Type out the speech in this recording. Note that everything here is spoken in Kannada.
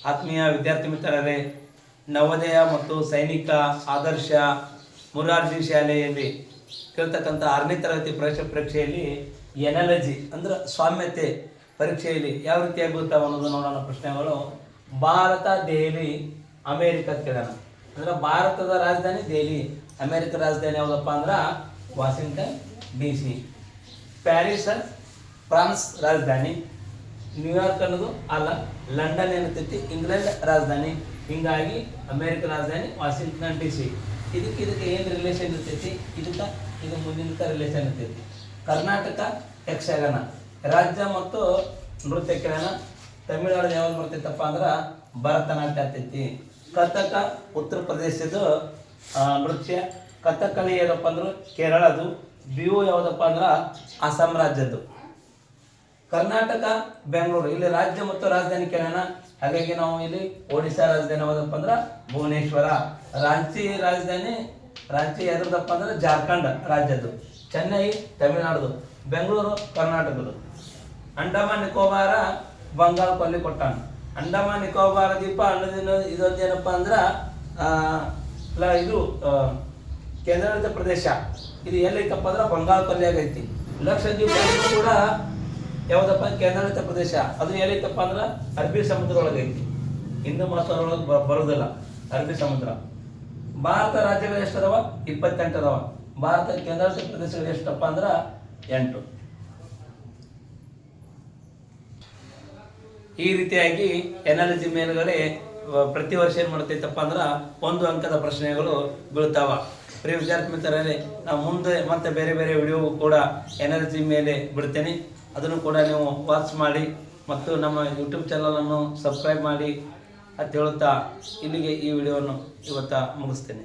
ಆತ್ಮೀಯ ವಿದ್ಯಾರ್ಥಿ ಮಿತ್ರರೇ, ನವೋದಯ ಮತ್ತು ಸೈನಿಕ ಆದರ್ಶ ಮುರಾರ್ಜಿ ಶಾಲೆಯಲ್ಲಿ ಕೇಳ್ತಕ್ಕಂಥ 6ನೇ ತರಗತಿ ಪ್ರವೇಶ ಪರೀಕ್ಷೆಯಲ್ಲಿ ಎನಾಲಜಿ ಅಂದ್ರೆ ಸಾಮ್ಯತೆ ಪರೀಕ್ಷೆಯಲ್ಲಿ ಯಾವ ರೀತಿಯಾಗಿ ಬೀಳ್ತಾವೆ ಅನ್ನೋದು ನೋಡೋಣ. ಪ್ರಶ್ನೆಗಳು ಭಾರತ, ದೆಹಲಿ, ಅಮೇರಿಕ ಕೇಳೋಣ. ಅಂದ್ರೆ ಭಾರತದ ರಾಜಧಾನಿ ದೆಹಲಿ, ಅಮೇರಿಕ ರಾಜಧಾನಿ ಯಾವುದಪ್ಪ ಅಂದ್ರೆ ವಾಷಿಂಗ್ಟನ್ DC. ಪ್ಯಾರಿಸ್ ಫ್ರಾನ್ಸ್ ರಾಜಧಾನಿ, ನ್ಯೂಯಾರ್ಕ್ ಅನ್ನೋದು ಅಲ್ಲ, ಲಂಡನ್ ಏನಂತೈತಿ ಇಂಗ್ಲೆಂಡ್ ರಾಜಧಾನಿ. ಹೀಗಾಗಿ ಅಮೇರಿಕ ರಾಜಧಾನಿ ವಾಷಿಂಗ್ಟನ್ DC. ಇದಕ್ಕೆ ಏನು ರಿಲೇಷನ್ ಇರ್ತೈತಿ, ಇದು ಮುಂದಿನ ರಿಲೇಷನ್ ಇರ್ತೈತಿ. ಕರ್ನಾಟಕ ಯಕ್ಷಗಾನ, ರಾಜ್ಯ ಮತ್ತು ನೃತ್ಯ ಕೇಳೋಣ. ತಮಿಳುನಾಡು ಯಾವ್ದು ಬರ್ತೈತಪ್ಪ ಅಂದ್ರೆ ಭರತನಾಟ್ಯ ಆಗ್ತೈತಿ. ಕಥಕ ಉತ್ತರ ಪ್ರದೇಶದ ನೃತ್ಯ. ಕಥಕಳಿ ಏನಪ್ಪ ಅಂದ್ರೆ ಕೇರಳದು. ಬಿಹು ಯಾವುದಪ್ಪ ಅಂದ್ರೆ ಅಸ್ಸಾಂ ರಾಜ್ಯದ್ದು. ಕರ್ನಾಟಕ ಬೆಂಗಳೂರು, ಇಲ್ಲಿ ರಾಜ್ಯ ಮತ್ತು ರಾಜಧಾನಿ ಕೇಳೋಣ. ಹಾಗಾಗಿ ನಾವು ಇಲ್ಲಿ ಒಡಿಶಾ ರಾಜಧಾನಿ ಯಾವುದಪ್ಪ ಅಂದ್ರೆ ಭುವನೇಶ್ವರ. ರಾಂಚಿ ರಾಜಧಾನಿ, ರಾಂಚಿ ಯಾವ್ದಪ್ಪ ಅಂದ್ರೆ ಜಾರ್ಖಂಡ್ ರಾಜ್ಯದ್ದು. ಚೆನ್ನೈ ತಮಿಳುನಾಡು. ಬೆಂಗಳೂರು ಕರ್ನಾಟಕದ್ದು. ಅಂಡಮಾನ್ ನಿಕೋಬಾರ ಬಂಗಾಳ ಕೊಲ್ಲಿ ಕೊಟ್ಟಾನ. ಅಂಡಮಾನ್ ನಿಕೋಬಾರ ದ್ವೀಪ ಅನ್ನೋದೇನು, ಇದೊಂದೇನಪ್ಪ ಅಂದ್ರೆ ಇದು ಕೇಂದ್ರಾಡಳಿತ ಪ್ರದೇಶ. ಇದು ಎಲ್ಲೈತಪ್ಪ ಅಂದ್ರೆ ಬಂಗಾಳ ಕೊಲ್ಲಿಯಾಗ ಐತಿ. ಲಕ್ಷದ್ವೀಪ ಕೂಡ ಯಾವುದಪ್ಪ ಕೇಂದ್ರಾಡಳಿತ ಪ್ರದೇಶ. ಅದು ಎಲ್ಲೈತಪ್ಪ ಅಂದ್ರೆ ಅರಬ್ಬಿ ಸಮುದ್ರ ಒಳಗೆ ಐತಿ. ಹಿಂದೂ ಮಹಾಸಾಗರ ಒಳಗೆ ಬರೋದಿಲ್ಲ ಅರಬ್ಬಿ ಸಮುದ್ರ. ಭಾರತ ರಾಜ್ಯಗಳು ಎಷ್ಟು ಅದಾವ? 28 ಅದಾವ. ಭಾರತ ಕೇಂದ್ರಾಡಳಿತ ಪ್ರದೇಶಗಳು ಎಷ್ಟಪ್ಪ ಅಂದ್ರೆ 8. ಈ ರೀತಿಯಾಗಿ ಎನಾಲಜಿ ಮೇಲ್ಗಡೆ ಪ್ರತಿ ವರ್ಷ ಏನು ಮಾಡ್ತೈತಪ್ಪ ಅಂದ್ರೆ 1 ಅಂಕದ ಪ್ರಶ್ನೆಗಳು ಬೀಳ್ತಾವ. ಪ್ರಿಯ ವಿದ್ಯಾರ್ಥಿ ಮಿತ್ರರೇ, ನಾವು ಮುಂದೆ ಮತ್ತೆ ಬೇರೆ ಬೇರೆ ವಿಡಿಯೋ ಕೂಡ ಎನಾಲಜಿ ಮೇಲೆ ಬಿಡ್ತೇನೆ. ಅದನ್ನು ಕೂಡ ನೀವು ವಾಚ್ ಮಾಡಿ ಮತ್ತು ನಮ್ಮ ಯೂಟ್ಯೂಬ್ ಚಾನಲನ್ನು ಸಬ್ಸ್ಕ್ರೈಬ್ ಮಾಡಿ ಅಂತ ಹೇಳುತ್ತಾ ಇಲ್ಲಿಗೆ ಈ ವಿಡಿಯೋವನ್ನು ಇವತ್ತು ಮುಗಿಸ್ತೇನೆ.